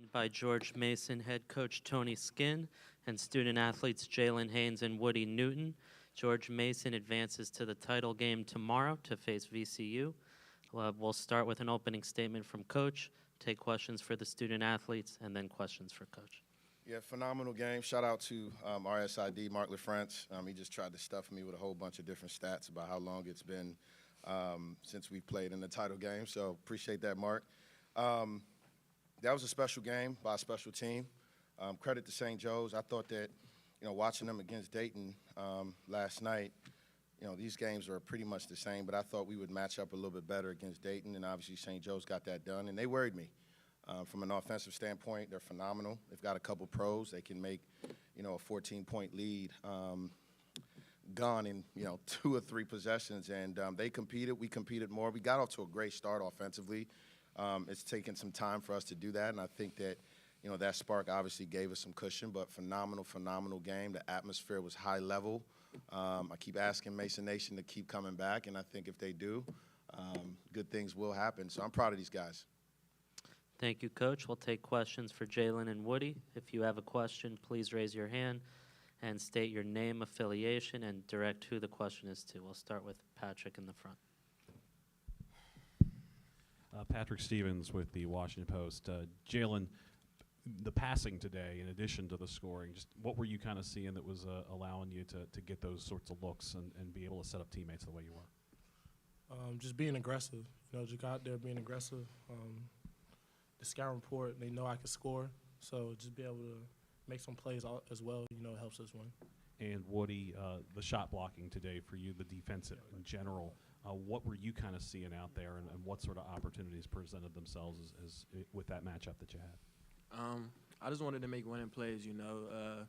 led by George Mason head coach Tony Skinn and student athletes Jalen Haynes and Woody Newton. George Mason advances to the title game tomorrow to face VCU. We'll start with an opening statement from Coach, take questions for the student athletes, and then questions for Coach. Yeah, phenomenal game. Shout out to RSID, Mark LaFrance. He just tried to stuff me with a whole bunch of different stats about how long it's been since we played in the title game. So appreciate that, Mark. That was a special game by a special team. Credit to St. Joe's. I thought that, watching them against Dayton last night, these games are pretty much the same, but I thought we would match up a little bit better against Dayton, and obviously St. Joe's got that done, and they worried me. From an offensive standpoint, they're phenomenal. They've got a couple pros. They can make, a 14-point lead gone in, 2 or 3 possessions, and they competed. We competed more. We got off to a great start offensively. It's taken some time for us to do that, and I think that, that spark obviously gave us some cushion, but phenomenal game. The atmosphere was high level. I keep asking Mason Nation to keep coming back, and I think if they do, good things will happen. So I'm proud of these guys. Thank you, Coach. We'll take questions for Jalen and Woody. If you have a question, please raise your hand and state your name, affiliation, and direct who the question is to. We'll start with Patrick in the front. Patrick Stevens with the Washington Post. Jalen, the passing today, in addition to the scoring, just what were you kind of seeing that was allowing you to get those sorts of looks and be able to set up teammates the way you were? Just being aggressive. Just got out there being aggressive. The scout report, they know I can score, so just be able to make some plays as well, helps us win. And Woody, the shot blocking today for you, the defensive in general, what were you kind of seeing out there, and what sort of opportunities presented themselves as with that matchup that you had? I just wanted to make winning plays, Jalen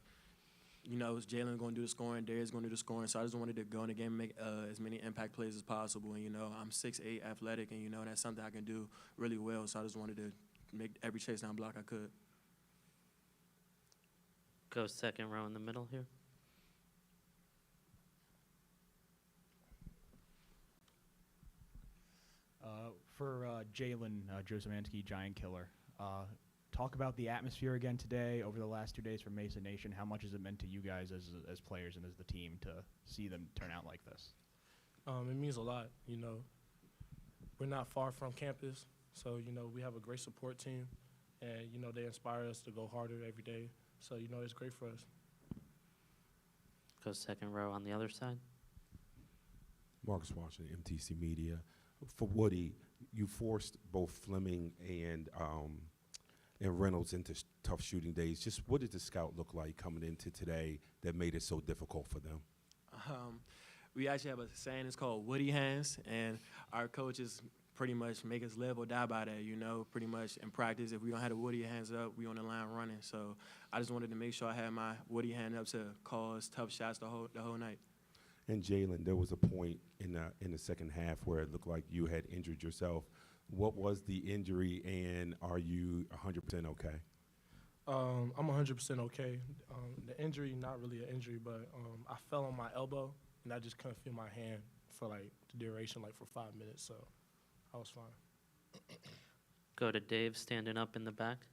going to do the scoring, Darius going to do the scoring, so I just wanted to go in the game and make as many impact plays as possible. And, I'm 6'8", athletic, and, that's something I can do really well, so I just wanted to make every chase down block I could. Go second row in the middle here. For Jalen, Joe Zemansky, Giant Killer. Talk about the atmosphere again today over the last 2 days for Mason Nation. How much has it meant to you guys as players and as the team to see them turn out like this? It means a lot. We're not far from campus, so we have a great support team, and they inspire us to go harder every day. So it's great for us. Go second row on the other side. Marcus Washington, MTC Media. For Woody, you forced both Fleming and Reynolds into tough shooting days. Just what did the scout look like coming into today that made it so difficult for them? We actually have a saying, it's called Woody hands, and our coaches pretty much make us live or die by that, pretty much in practice. If we don't have the Woody hands up, we on the line running. So I just wanted to make sure I had my Woody hand up to cause tough shots the whole night. And Jalen, there was a point in the second half where it looked like you had injured yourself. What was the injury, and are you 100% okay? I'm 100% okay. The injury, not really an injury, but I fell on my elbow, and I just couldn't feel my hand for the duration, for 5 minutes. So I was fine. Go to Dave, standing up in the back.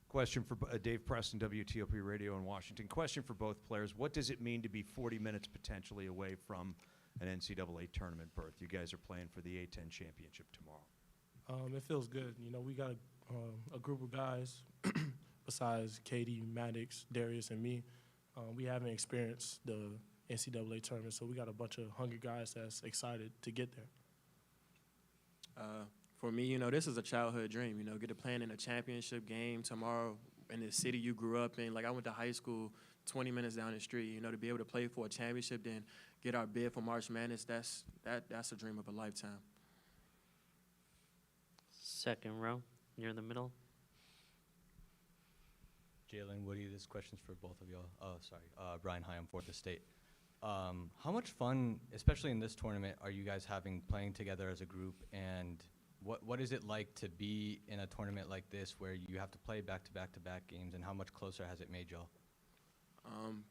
Question for Dave Preston, WTOP Radio in Washington. Question for both players. What does it mean to be 40 minutes potentially away from an NCAA tournament berth? You guys are playing for the A-10 championship tomorrow. It feels good. We got a group of guys besides Katie, Maddox, Darius, and me. We haven't experienced the NCAA tournament, so we got a bunch of hungry guys that's excited to get there. For me, this is a childhood dream, get to play in a championship game tomorrow in the city you grew up in. I went to high school 20 minutes down the street, to be able to play for a championship, then get our bid for March Madness, that's a dream of a lifetime. Second row, near the middle. Jalen, Woody, this question's for both of y'all. Brian Hyam, Fourth Estate. How much fun, especially in this tournament, are you guys having playing together as a group, and what is it like to be in a tournament like this where you have to play back-to-back-to-back games, and how much closer has it made y'all?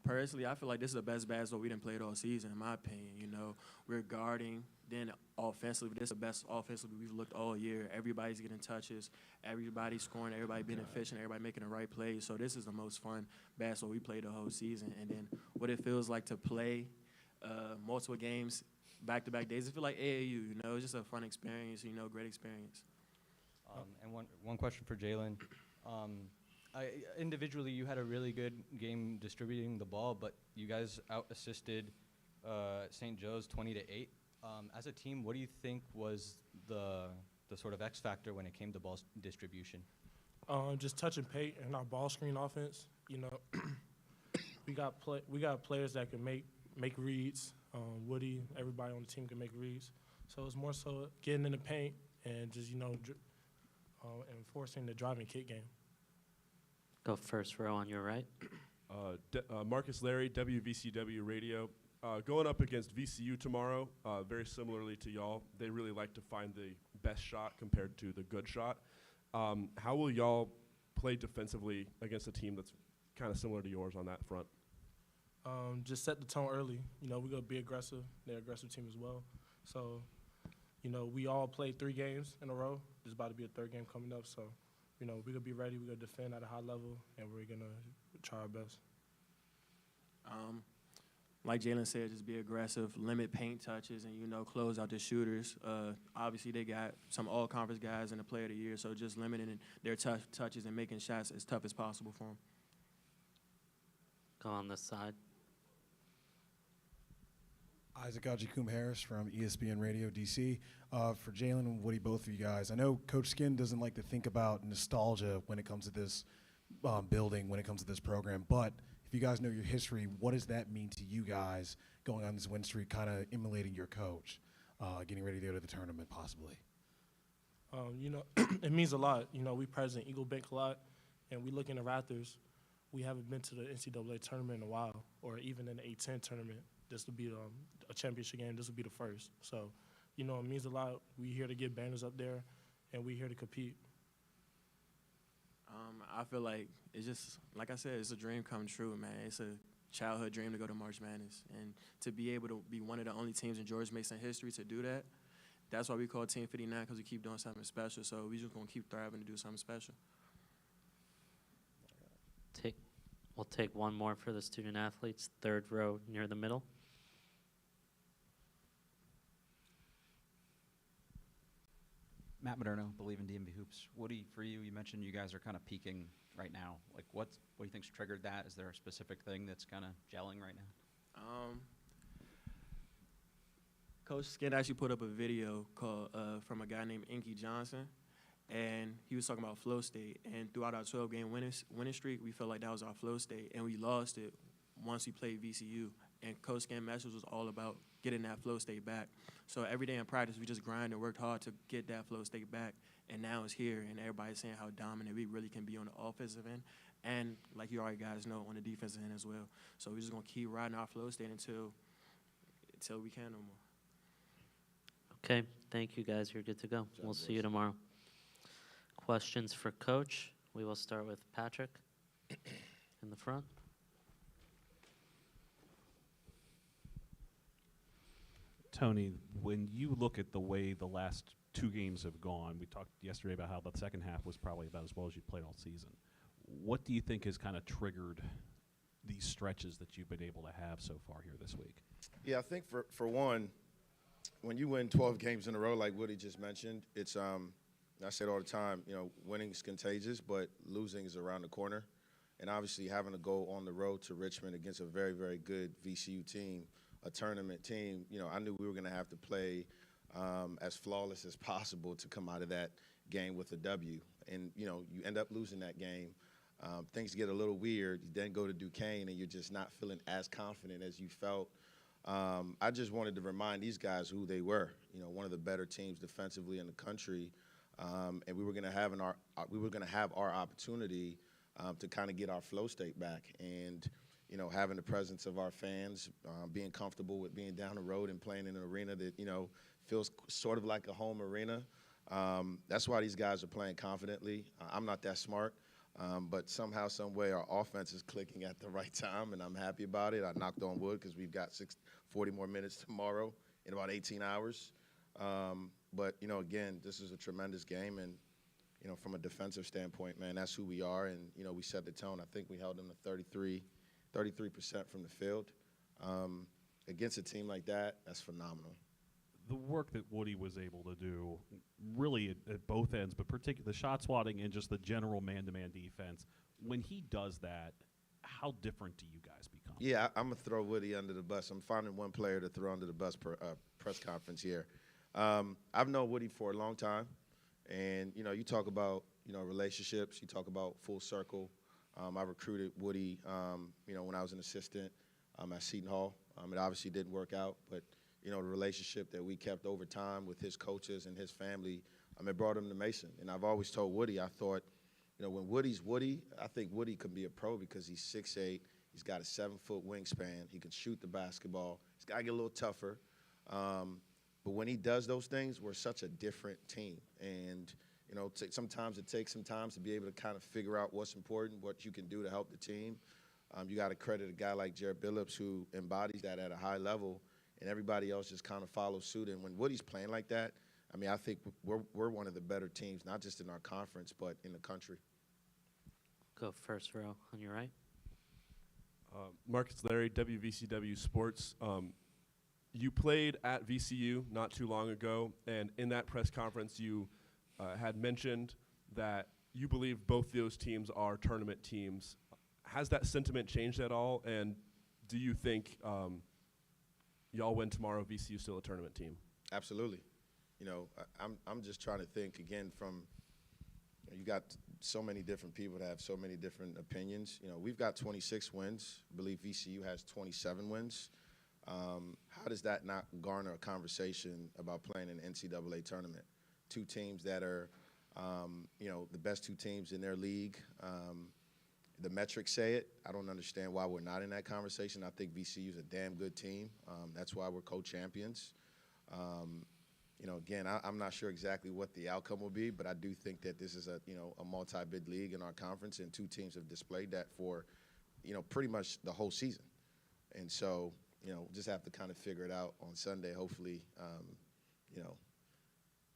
Personally, I feel like this is the best basketball we done played all season, in my opinion. You know, we're guarding. Then offensively, this is the best offensively we've looked all year. Everybody's getting touches. Everybody's scoring. Everybody being efficient. Everybody making the right plays. So this is the most fun basketball we played the whole season. And then what it feels like to play multiple games back-to-back days. It feels like AAU, you know. It's just a fun experience, you know, great experience. And one question for Jalen. Individually, you had a really good game distributing the ball, but you guys out-assisted St. Joe's 20-8. As a team, what do you think was the sort of X factor when it came to ball distribution? Just touching paint and our ball screen offense. You know, we got players that can make reads. Woody, everybody on the team can make reads. So it's more so getting in the paint and just, you know, enforcing the driving kick game. Go first row on your right. Marcus Larry, WVCW Radio. Going up against VCU tomorrow, very similarly to y'all, they really like to find the best shot compared to the good shot. How will y'all play defensively against a team that's kind of similar to yours on that front? Just set the tone early. You know, we're going to be aggressive. They're an aggressive team as well. So, you know, we all played 3 games in a row. There's about to be a 3rd game coming up. So, you know, we're going to be ready. We're going to defend at a high level, and we're going to try our best. Like Jalen said, just be aggressive, limit paint touches, and, you know, close out the shooters. Obviously, they got some all-conference guys in the Player of the Year, so just limiting their touches and making shots as tough as possible for them. Go on this side. Isaac Ajikum Harris from ESPN Radio DC. For Jalen and Woody, both of you guys, I know Coach Skin doesn't like to think about nostalgia when it comes to this building, when it comes to this program, but if you guys know your history, what does that mean to you guys going on this win streak, kind of emulating your coach, getting ready to go to the tournament possibly? You know, it means a lot. You know, we present Eagle Bank a lot, and we look in the Raptors. We haven't been to the NCAA tournament in a while, or even in the A-10 tournament. This will be a championship game. This will be the first. So, you know, it means a lot. We here to get banners up there, and we here to compete. I feel like it's just, like I said, it's a dream come true, man. It's a childhood dream to go to March Madness. And to be able to be one of the only teams in George Mason history to do that, that's why we call Team 59, because we keep doing something special. So we just going to keep thriving to do something special. We'll take one more for the student athletes, 3rd row near the middle. Matt Moderno, Believe in DMV Hoops. Woody, for you, you mentioned you guys are kind of peaking right now. Like, what do you think's triggered that? Is there a specific thing that's kind of gelling right now? Coach Skin actually put up a video called from a guy named Inky Johnson, and he was talking about flow state. And throughout our 12-game winning streak, we felt like that was our flow state, and we lost it once we played VCU. And Coach Skin message was all about getting that flow state back. So every day in practice, we just grind and worked hard to get that flow state back. And now it's here, and everybody's saying how dominant we really can be on the offensive end. And like you already guys know, on the defensive end as well. So we're just going to keep riding our flow state until we can no more. Okay, thank you guys. You're good to go. We'll see you tomorrow. Questions for Coach? We will start with Patrick in the front. Tony, when you look at the way the last 2 games have gone, we talked yesterday about how the second half was probably about as well as you played all season. What do you think has kind of triggered these stretches that you've been able to have so far here this week? Yeah, I think for one, when you win 12 games in a row, like Woody just mentioned, it's I say it all the time, you know, winning is contagious, but losing is around the corner. And obviously having to go on the road to Richmond against a very, very good VCU team, a tournament team, you know, I knew we were going to have to play as flawless as possible to come out of that game with a W. And, you know, you end up losing that game. Things get a little weird. You then go to Duquesne, and you're just not feeling as confident as you felt. I just wanted to remind these guys who they were. You know, one of the better teams defensively in the country, and we were going to have our opportunity to kind of get our flow state back. And you know, having the presence of our fans, being comfortable with being down the road and playing in an arena that, you know, feels sort of like a home arena. That's why these guys are playing confidently. I'm not that smart. But somehow, some way, our offense is clicking at the right time, and I'm happy about it. I knocked on wood because we've got 40 more minutes tomorrow in about 18 hours. But, again, this is a tremendous game, and, from a defensive standpoint, man, that's who we are, and, we set the tone. I think we held them to 33% from the field. Against a team like that, that's phenomenal. The work that Woody was able to do, really at both ends, but particularly the shot swatting and just the general man-to-man defense, when he does that, how different do you guys become? Yeah, I'm going to throw Woody under the bus. I'm finding one player to throw under the bus per press conference here. I've known Woody for a long time, and, you talk about, relationships. You talk about full circle. I recruited Woody, when I was an assistant at Seton Hall. It obviously didn't work out, but, the relationship that we kept over time with his coaches and his family, it brought him to Mason. And I've always told Woody, I thought, when Woody's Woody, I think Woody can be a pro because he's 6'8", he's got a 7-foot wingspan, he can shoot the basketball, he's got to get a little tougher. But when he does those things, we're such a different team. And, sometimes it takes some time to be able to kind of figure out what's important, what you can do to help the team. You got to credit a guy like Jared Billups who embodies that at a high level, and everybody else just kind of follows suit. And when Woody's playing like that, I think we're one of the better teams, not just in our conference, but in the country. Go first row on your right. Marcus Larry, WVCW Sports. You played at VCU not too long ago, and in that press conference you had mentioned that you believe both those teams are tournament teams. Has that sentiment changed at all, and do you think y'all win tomorrow, VCU still a tournament team? Absolutely. I'm just trying to think, again, from you got so many different people that have so many different opinions. We've got 26 wins. I believe VCU has 27 wins. How does that not garner a conversation about playing an NCAA tournament? Two teams that are, the best two teams in their league. The metrics say it. I don't understand why we're not in that conversation. I think VCU is a damn good team. That's why we're co-champions. Again, I'm not sure exactly what the outcome will be, but I do think that this is a multi-bid league in our conference, and two teams have displayed that for, pretty much the whole season. And so, just have to kind of figure it out on Sunday. Hopefully,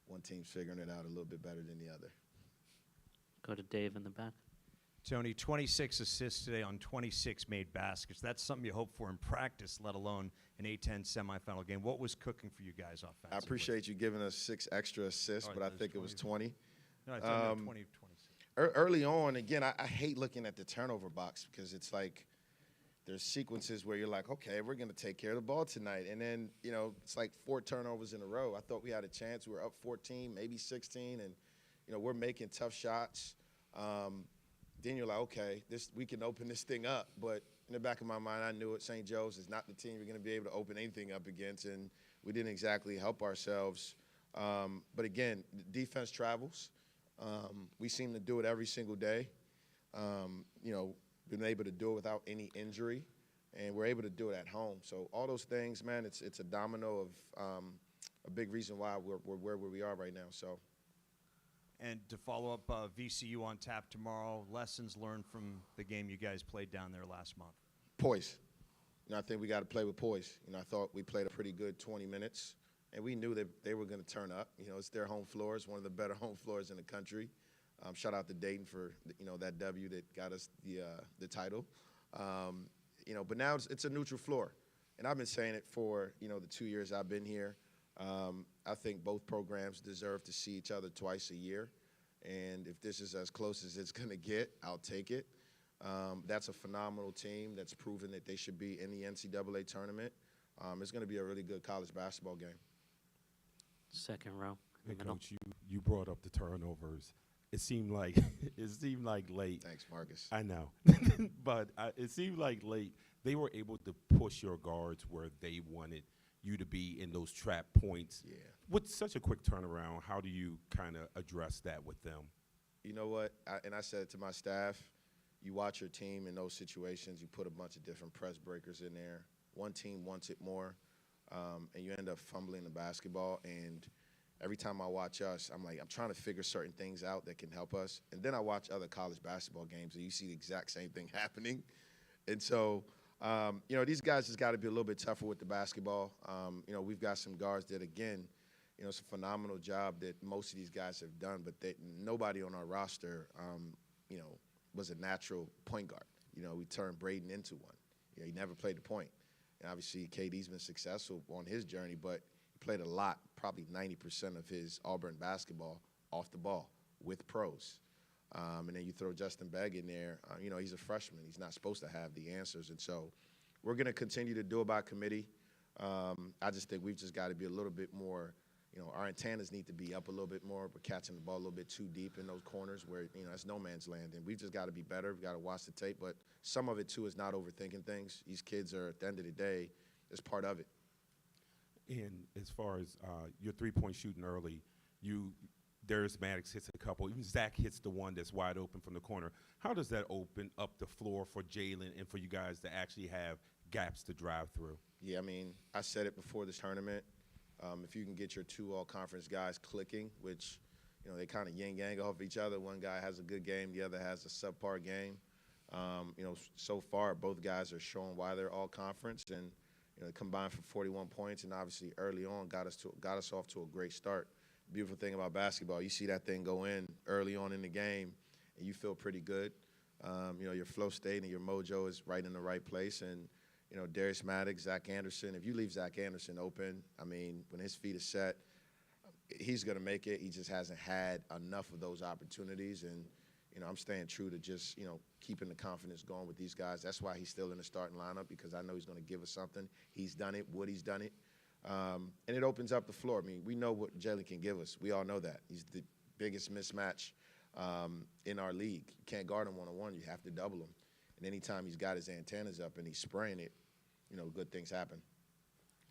one team's figuring it out a little bit better than the other. Go to Dave in the back. Tony, 26 assists today on 26 made baskets. That's something you hope for in practice, let alone an A-10 semifinal game. What was cooking for you guys offensively? I appreciate you giving us 6 extra assists, but I think it was 20. No, I thought 20, 26. Early on, again, I hate looking at the turnover box because it's like there's sequences where you're like, okay, we're going to take care of the ball tonight. And then, it's like 4 turnovers in a row. I thought we had a chance. We were up 14, maybe 16, and, we're making tough shots. Then you're like, okay, we can open this thing up. But in the back of my mind, I knew it. St. Joe's is not the team you're going to be able to open anything up against, and we didn't exactly help ourselves. But again, defense travels. We seem to do it every single day. Been able to do it without any injury, and we're able to do it at home. So all those things, man, it's a domino of a big reason why we're where we are right now. So. And to follow up, VCU on tap tomorrow. Lessons learned from the game you guys played down there last month. Poise. I think we got to play with poise. I thought we played a pretty good 20 minutes, and we knew that they were going to turn up. It's their home floor. It's one of the better home floors in the country. Shout out to Dayton for that W that got us the title. But now it's a neutral floor, and I've been saying it for the 2 years I've been here. I think both programs deserve to see each other twice a year, and if this is as close as it's going to get, I'll take it. That's a phenomenal team that's proven that they should be in the NCAA tournament. It's going to be a really good college basketball game. Second row. Hey, Coach, you brought up the turnovers. It seemed like late. Thanks, Marcus. I know, but it seemed like late. They were able to push your guards where they wanted you to be in those trap points. Yeah. With such a quick turnaround, how do you kind of address that with them? You know what? I said it to my staff. You watch your team in those situations. You put a bunch of different press breakers in there. One team wants it more, and you end up fumbling the basketball. And every time I watch us, I'm trying to figure certain things out that can help us. And then I watch other college basketball games, and you see the exact same thing happening. And so, these guys just got to be a little bit tougher with the basketball. We've got some guards that, again, it's a phenomenal job that most of these guys have done, but nobody on our roster, was a natural point guard. We turned Braden into one. He never played the point. And obviously, KD's been successful on his journey, but he played a lot, probably 90% of his Auburn basketball off the ball with pros. And then you throw Justin Begg in there. He's a freshman. He's not supposed to have the answers. And so we're going to continue to do it by committee. I just think we've just got to be a little bit more, our antennas need to be up a little bit more. We're catching the ball a little bit too deep in those corners where, it's no man's land. And we've just got to be better. We've got to watch the tape. But some of it, too, is not overthinking things. These kids are, at the end of the day, it's part of it. And as far as your three-point shooting early, Darius Maddox hits a couple. Even Zach hits the one that's wide open from the corner. How does that open up the floor for Jalen and for you guys to actually have gaps to drive through? Yeah, I said it before this tournament. If you can get your two all-conference guys clicking, which, they kind of yin-yang off each other. One guy has a good game, the other has a subpar game. So far, both guys are showing why they're all-conference, and combined for 41 points, and obviously early on got us off to a great start. Beautiful thing about basketball, you see that thing go in early on in the game, and you feel pretty good. Your flow state and your mojo is right in the right place, and Darius Maddox, Zach Anderson. If you leave Zach Anderson open, when his feet are set, he's going to make it. He just hasn't had enough of those opportunities, and I'm staying true to just keeping the confidence going with these guys. That's why he's still in the starting lineup, because I know he's going to give us something. He's done it. Woody's done it. And it opens up the floor. We know what Jalen can give us. We all know that. He's the biggest mismatch in our league. You can't guard him one-on-one. You have to double him. And anytime he's got his antennas up and he's spraying it, good things happen.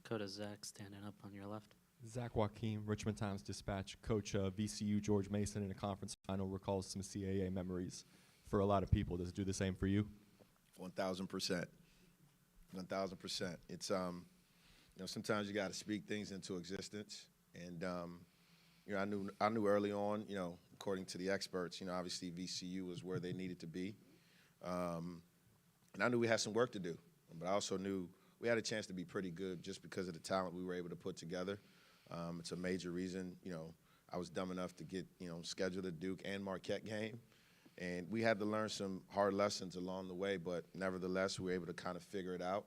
Go to Zach, standing up on your left. Zach Joaquin, Richmond Times-Dispatch. Coach VCU George Mason in a conference final recalls some CAA memories. For a lot of people, does it do the same for you? 1,000%. 1,000%. It's sometimes you got to speak things into existence, and I knew early on, according to the experts, obviously VCU was where they needed to be, and I knew we had some work to do, but I also knew we had a chance to be pretty good just because of the talent we were able to put together. It's a major reason, I was dumb enough to get scheduled a Duke and Marquette game, and we had to learn some hard lessons along the way, but nevertheless we were able to kind of figure it out.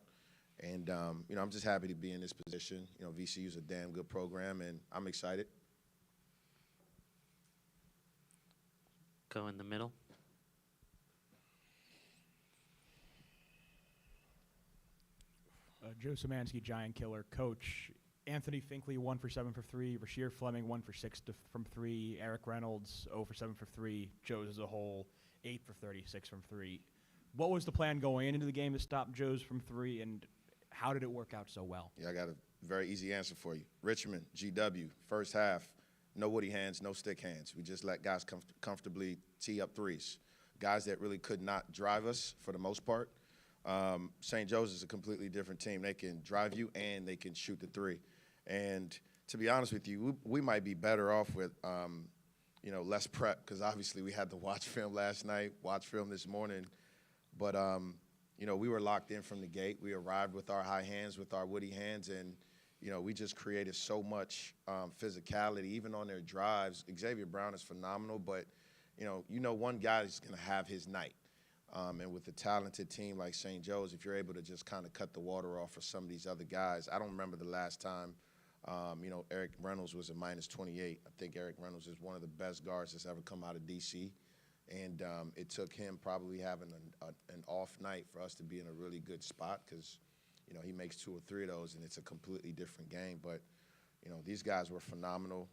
And, I'm just happy to be in this position. VCU is a damn good program, and I'm excited. Go in the middle. Joe Szymanski, Giant Killer. Coach, Anthony Finkley, 1 for 7 for 3. Rasheer Fleming, 1 for 6 from 3. Eric Reynolds, 0 for 7 for 3. Joe's as a whole, 8 for 36 from 3. What was the plan going into the game to stop Joe's from 3, and how did it work out so well? Yeah, I got a very easy answer for you. Richmond, GW, first half, no woody hands, no stick hands. We just let guys comfortably tee up threes. Guys that really could not drive us for the most part. St. Joe's is a completely different team. They can drive you and they can shoot the three. And to be honest with you, we might be better off with, less prep, because obviously we had to watch film last night, watch film this morning. But, we were locked in from the gate. We arrived with our high hands, with our woody hands, and, we just created so much physicality, even on their drives. Xavier Brown is phenomenal, but, one guy is going to have his night. And with a talented team like St. Joe's, if you're able to just kind of cut the water off for some of these other guys, I don't remember the last time, Eric Reynolds was a -28. I think Eric Reynolds is one of the best guards that's ever come out of D.C., and it took him probably having an off night for us to be in a really good spot, because, he makes 2 or 3 of those, and it's a completely different game. But, these guys were phenomenal.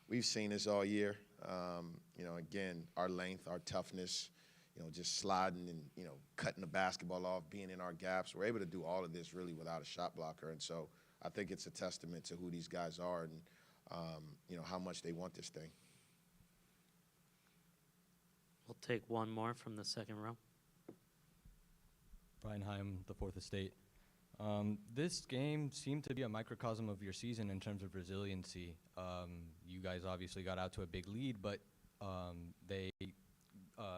We've seen this all year. Again, our length, our toughness, just sliding and, cutting the basketball off, being in our gaps. We're able to do all of this really without a shot blocker. And so I think it's a testament to who these guys are and, how much they want this thing. We'll take one more from the second row. Brian Heim, the Fourth Estate. This game seemed to be a microcosm of your season in terms of resiliency. You guys obviously got out to a big lead, but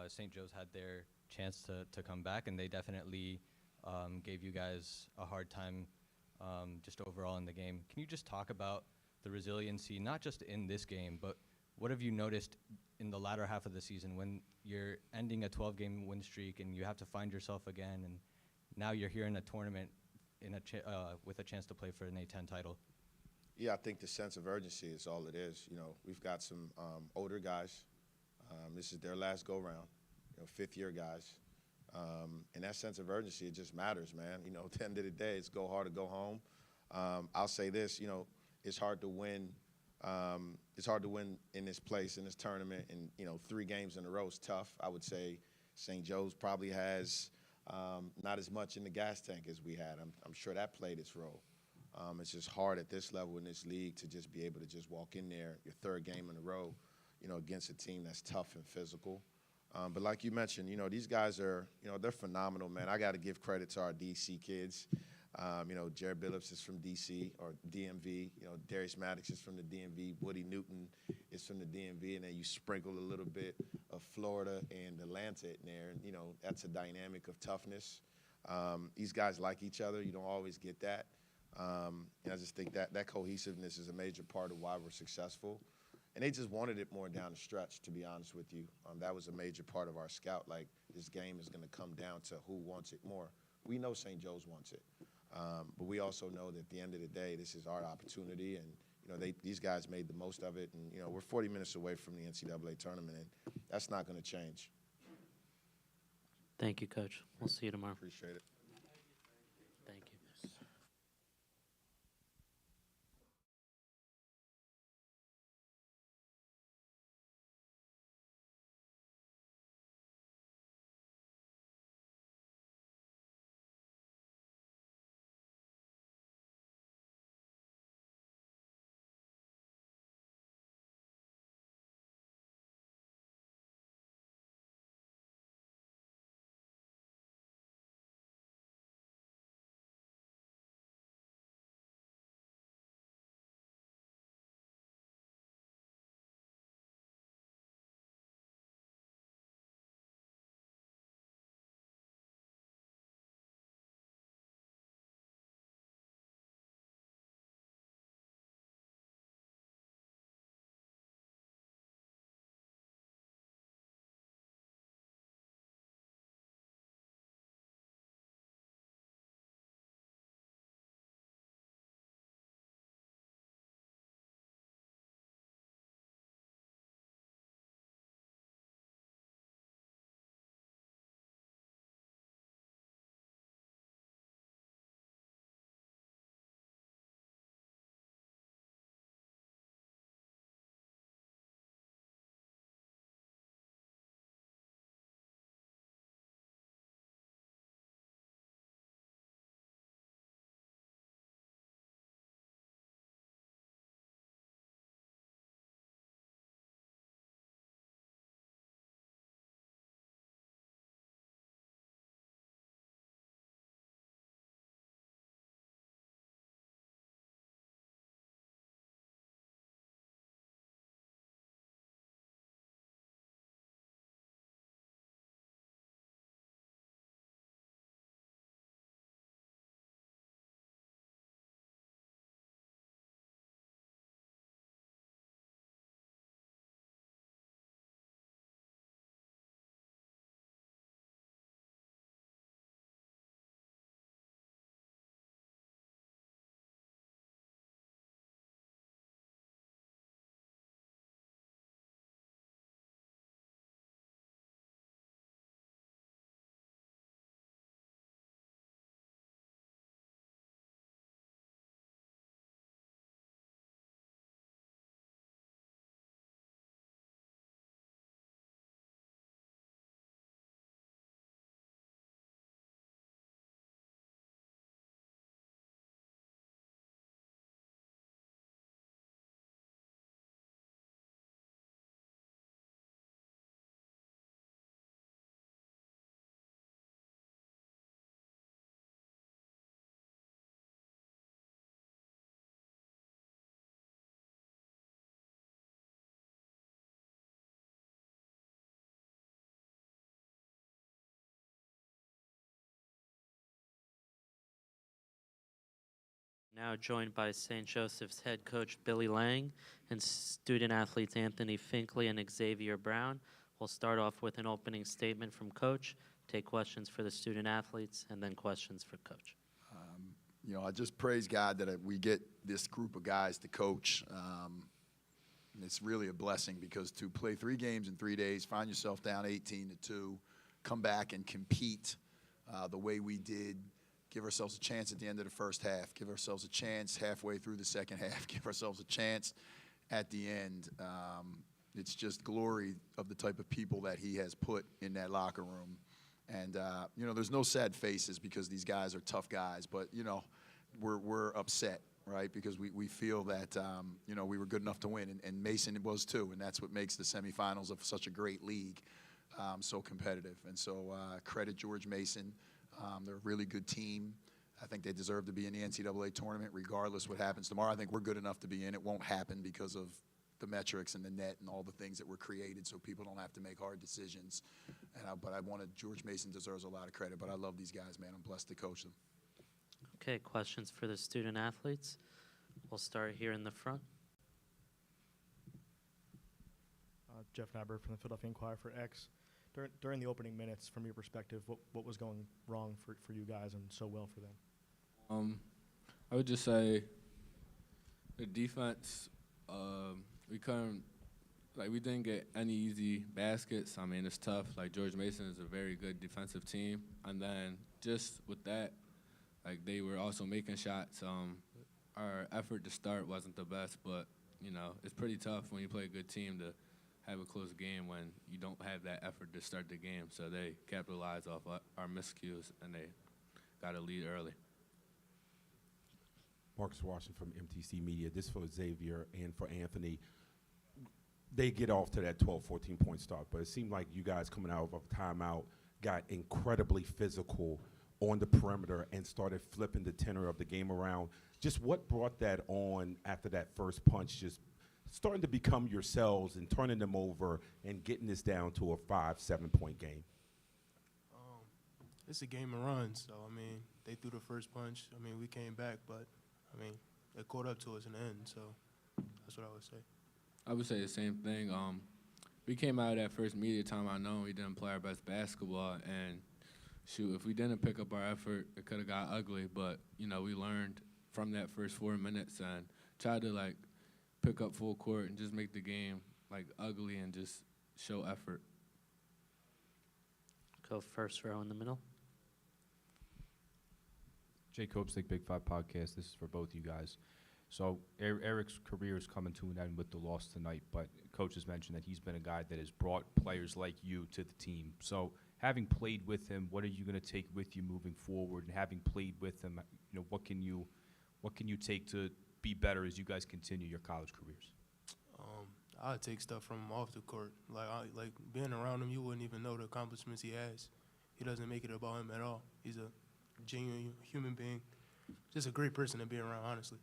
St. Joe's had their chance to come back, and they definitely gave you guys a hard time just overall in the game. Can you just talk about the resiliency, not just in this game, but what have you noticed in the latter half of the season when you're ending a 12-game win streak and you have to find yourself again, and now you're here in a tournament with a chance to play for an A10 title? Yeah, I think the sense of urgency is all it is. You know, we've got some older guys. This is their last go-round, you know, fifth-year guys. And that sense of urgency, it just matters, man. You know, at the end of the day, it's go hard or go home. I'll say this, you know, it's hard to win. It's hard to win in this place, in this tournament, and, you know, 3 games in a row is tough. I would say St. Joe's probably has not as much in the gas tank as we had. I'm sure that played its role. It's just hard at this level in this league to just be able to just walk in there, your 3rd game in a row, you know, against a team that's tough and physical. But like you mentioned, you know, these guys are, you know, they're phenomenal, man. I got to give credit to our D.C. kids. You know, Jared Billups is from D.C. or DMV. You know, Darius Maddox is from the DMV. Woody Newton is from the DMV. And then you sprinkle a little bit of Florida and Atlanta in there. And, you know, that's a dynamic of toughness. These guys like each other. You don't always get that. And I just think that cohesiveness is a major part of why we're successful. And they just wanted it more down the stretch, to be honest with you. That was a major part of our scout. Like, this game is going to come down to who wants it more. We know St. Joe's wants it. But we also know that at the end of the day, this is our opportunity. And, you know, these guys made the most of it. And, you know, we're 40 minutes away from the NCAA tournament, and that's not going to change. Thank you, Coach. We'll see you tomorrow. Appreciate it. Now joined by St. Joseph's head coach Billy Lang and student athletes Anthony Finkley and Xavier Brown. We'll start off with an opening statement from Coach, take questions for the student athletes, and then questions for Coach. You know, I just praise God that we get this group of guys to coach. It's really a blessing because to play 3 games in 3 days, find yourself down 18-2, come back and compete the way we did, give ourselves a chance at the end of the first half, give ourselves a chance halfway through the second half, give ourselves a chance at the end. It's just glory of the type of people that he has put in that locker room. And, you know, there's no sad faces because these guys are tough guys, but, you know, we're upset, right, because we feel that, you know, we were good enough to win, and Mason was too, and that's what makes the semifinals of such a great league so competitive. And so credit George Mason. They're a really good team. I think they deserve to be in the NCAA tournament regardless what happens tomorrow. I think we're good enough to be in. It won't happen because of the metrics and the net and all the things that were created so people don't have to make hard decisions. But I wanted George Mason deserves a lot of credit, but I love these guys, man. I'm blessed to coach them. Okay, questions for the student athletes? We'll start here in the front. Jeff Naber from the Philadelphia Inquirer for X. During the opening minutes, from your perspective, what was going wrong for you guys and so well for them? I would just say the defense, we didn't get any easy baskets. I mean, it's tough. Like, George Mason is a very good defensive team. And then just with that, like, they were also making shots. Our effort to start wasn't the best, but, you know, it's pretty tough when you play a good team to have a close game when you don't have that effort to start the game. So they capitalized off our miscues, and they got a lead early. Marcus Washington from MTC Media. This for Xavier and for Anthony. They get off to that 12, 14-point start, but it seemed like you guys coming out of a timeout got incredibly physical on the perimeter and started flipping the tenor of the game around. Just what brought that on after that first punch, just starting to become yourselves and turning them over and getting this down to a 5-7 point game? It's a game of runs, so, I mean, they threw the first punch. I mean, we came back, but, I mean, it caught up to us in the end, so that's what I would say. I would say the same thing. We came out of that first media time, I know we didn't play our best basketball, and shoot, if we didn't pick up our effort, it could have got ugly, but, you know, we learned from that first 4 minutes and tried to, like, pick up full court and just make the game, like, ugly and just show effort. Go first row in the middle. Jay Kopsik, Big 5 Podcast. This is for both you guys. So Eric's career is coming to an end with the loss tonight, but Coach has mentioned that he's been a guy that has brought players like you to the team. So having played with him, what are you going to take with you moving forward? And having played with him, you know, what can you take to be better as you guys continue your college careers? I take stuff from him off the court. Like being around him, you wouldn't even know the accomplishments he has. He doesn't make it about him at all. He's a genuine human being, just a great person to be around, honestly.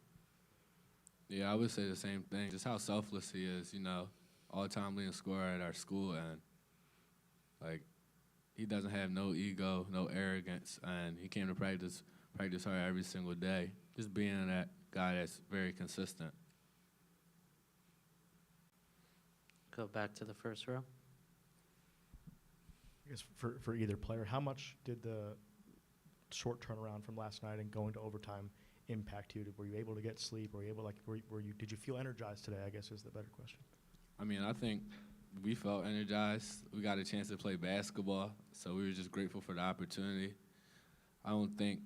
Yeah, I would say the same thing. Just how selfless he is, you know, all-time leading scorer at our school, and, like, he doesn't have no ego, no arrogance, and he came to practice hard every single day. Just being that guy that's very consistent. Go back to the first row. I guess for either player, how much did the short turnaround from last night and going to overtime impact you? Were you able to get sleep? Did you feel energized today, I guess is the better question. I mean, I think we felt energized. We got a chance to play basketball, so we were just grateful for the opportunity. I don't think,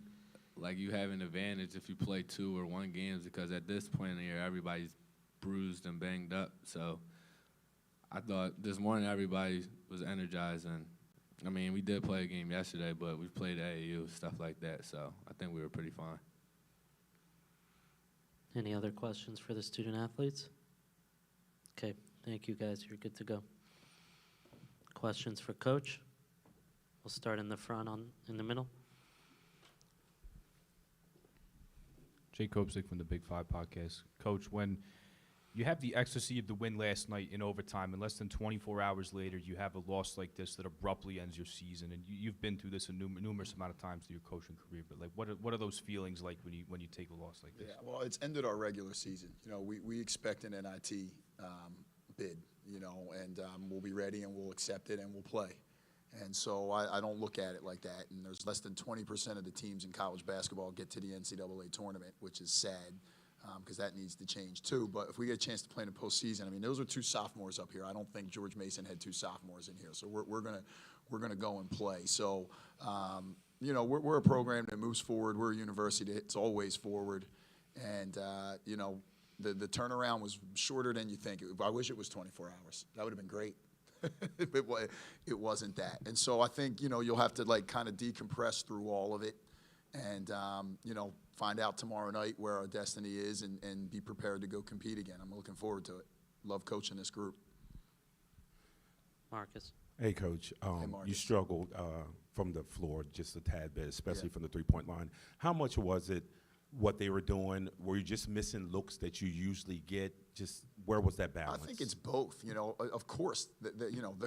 like, you have an advantage if you play 2 or 1 games because at this point in the year, everybody's bruised and banged up. So I thought this morning everybody was energized. And, I mean, we did play a game yesterday, but we played AAU, stuff like that. So I think we were pretty fine. Any other questions for the student athletes? Okay, thank you guys. You're good to go. Questions for Coach? We'll start in the front, in the middle. Jay Kopsik from the Big 5 Podcast. Coach, when You have the ecstasy of the win last night in overtime, and less than 24 hours later, you have a loss like this that abruptly ends your season. And you've been through this a numerous amount of times through your coaching career. But like, what are those feelings like when you take a loss like this? Yeah, well, it's ended our regular season. You know, we expect an NIT bid, you know, and we'll be ready and we'll accept it and we'll play. And so I don't look at it like that. And there's less than 20% of the teams in college basketball get to the NCAA tournament, which is sad because that needs to change too. But if we get a chance to play in the postseason, I mean, those are 2 sophomores up here. I don't think George Mason had 2 sophomores in here. So we're gonna go and play. So you know, we're a program that moves forward. We're a university that's always forward. And you know, the turnaround was shorter than you think. I wish it was 24 hours. That would have been great. It wasn't that. And so I think, you know, you'll have to like kind of decompress through all of it and, you know, find out tomorrow night where our destiny is and be prepared to go compete again. I'm looking forward to it. Love coaching this group. Marcus. Hey, Coach. Hey, Marcus. You struggled from the floor just a tad bit, especially from the three-point line. How much was it what they were doing? Were you just missing looks that you usually get? Just where was that balance? I think it's both. You know, of course, you know,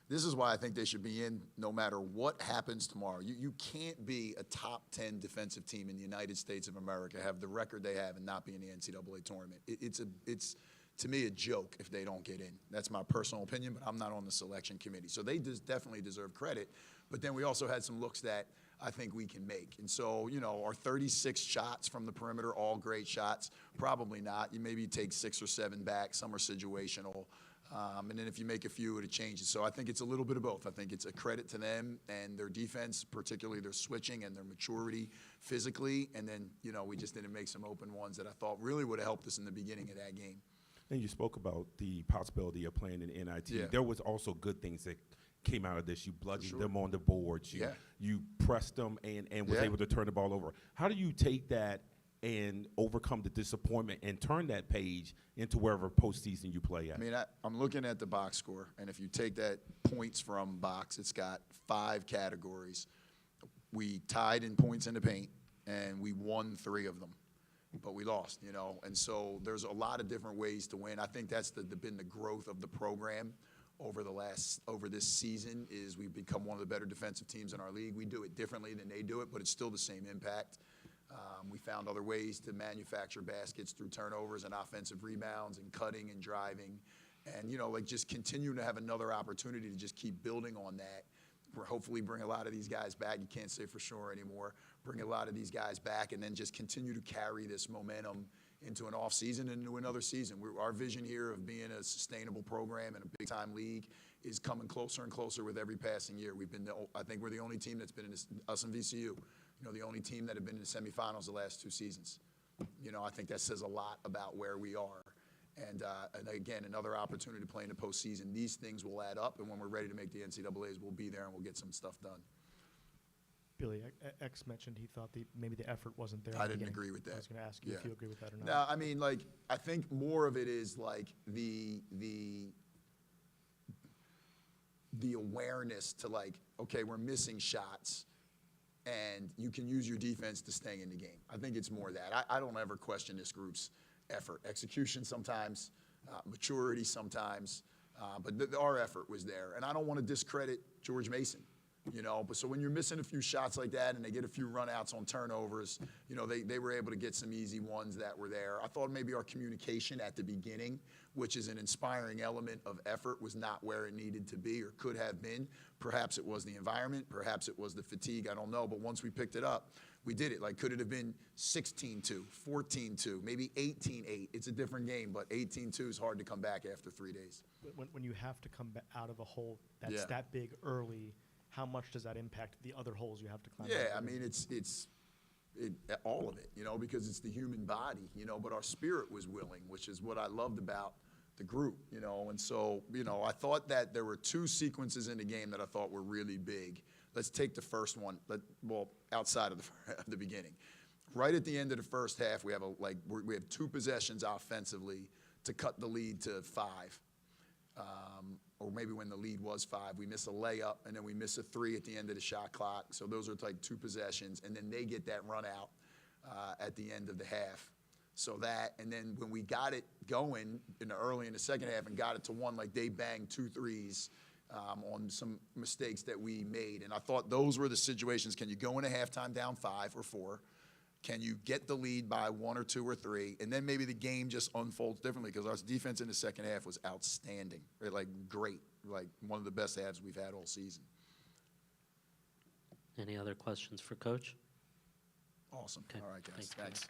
this is why I think they should be in no matter what happens tomorrow. You can't be a top 10 defensive team in the United States of America, have the record they have, and not be in the NCAA tournament. It's to me a joke if they don't get in. That's my personal opinion, but I'm not on the selection committee. So they definitely deserve credit. But then we also had some looks that I think we can make. And so, you know, our 36 shots from the perimeter, all great shots? Probably not. You maybe take 6 or 7 back. Some are situational. And then if you make a few, it changes. So I think it's a little bit of both. I think it's a credit to them and their defense, particularly their switching and their maturity physically. And then, you know, we just didn't make some open ones that I thought really would have helped us in the beginning of that game. And you spoke about the possibility of playing in NIT. Yeah. There was also good things that came out of this. You bludgeoned sure. them on the boards. You pressed them and was able to turn the ball over. How do you take that and overcome the disappointment and turn that page into wherever postseason you play at? I mean, I'm looking at the box score, and if you take that points from box, it's got 5 categories. We tied in points in the paint, and we won 3 of them. But we lost, you know, and so there's a lot of different ways to win. I think that's been the growth of the program over this season is we've become one of the better defensive teams in our league. We do it differently than they do it, but it's still the same impact. We found other ways to manufacture baskets through turnovers and offensive rebounds and cutting and driving, and you know, like just continue to have another opportunity to just keep building on that. Hopefully bring a lot of these guys back. You can't say for sure anymore. Bring a lot of these guys back and then just continue to carry this momentum into an off season and into another season. Our vision here of being a sustainable program and a big time league is coming closer and closer with every passing year. I think we're the only team that's been in this, us and VCU, you know, the only team that have been in the semifinals the last 2 seasons. You know, I think that says a lot about where we are. And again, another opportunity to play in the postseason. These things will add up, and when we're ready to make the NCAAs, we'll be there and we'll get some stuff done. Billy, X mentioned he thought maybe the effort wasn't there. I didn't agree with that. I was going to ask you if you agree with that or not. No, I mean, like, I think more of it is like the awareness to like, okay, we're missing shots, and you can use your defense to stay in the game. I think it's more that. I don't ever question this group's effort. Execution sometimes, maturity sometimes, but our effort was there. And I don't want to discredit George Mason, you know, but so when you're missing a few shots like that and they get a few runouts on turnovers, you know, they were able to get some easy ones that were there. I thought maybe our communication at the beginning, which is an inspiring element of effort, was not where it needed to be or could have been. Perhaps it was the environment, perhaps it was the fatigue, I don't know, but once we picked it up, we did it. Like, could it have been 16-2, 14-2, maybe 18-8? It's a different game, but 18-2 is hard to come back after 3 days. When you have to come out of a hole that's that big early, how much does that impact the other holes you have to climb? Yeah, I mean, it's all of it, you know, because it's the human body, you know, but our spirit was willing, which is what I loved about the group, you know. And so, you know, I thought that there were 2 sequences in the game that I thought were really big. Let's take the first one, well, outside of the beginning. Right at the end of the first half, we have we have 2 possessions offensively to cut the lead to 5. Or maybe when the lead was 5, we miss a layup, and then we miss a 3 at the end of the shot clock. So those are like 2 possessions, and then they get that run out at the end of the half So that, and then when we got it going early in the second half and got it to one, like they banged 2 threes on some mistakes that we made. And I thought those were the situations. Can you go into halftime down 5 or 4? Can you get the lead by 1 or 2 or 3? And then maybe the game just unfolds differently because our defense in the second half was outstanding, right? Like great, like one of the best halves we've had all season. Any other questions for Coach? Awesome. Okay, All right, guys. thank you. Thanks.